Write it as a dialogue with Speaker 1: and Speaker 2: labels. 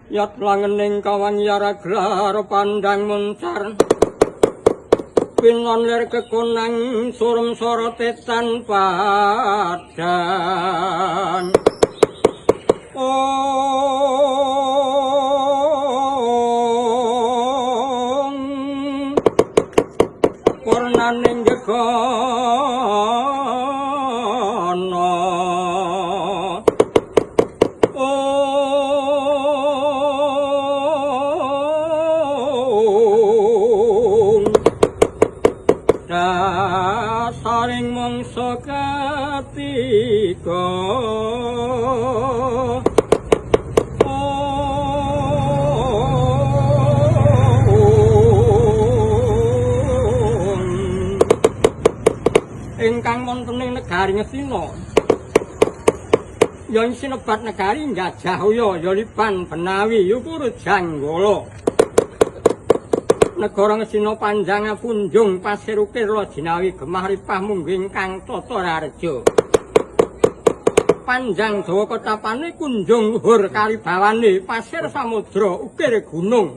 Speaker 1: Yat langening kawan yara gelar pandang muncar pinon lir kekonang surem sorote tanpa dan warnaning gegono saring mangsa katiga ingkang wonten ing negari Ngastina ya sinebat negari Njajahaya ya Liban Benawi Yukuru Janggala negara Ngastina panjang punjung pasir ukir jinawi gemah ripah mungging kang tata rareja panjang dawa ketapane kunjung luhur kalibawane pasir samudra ukir gunung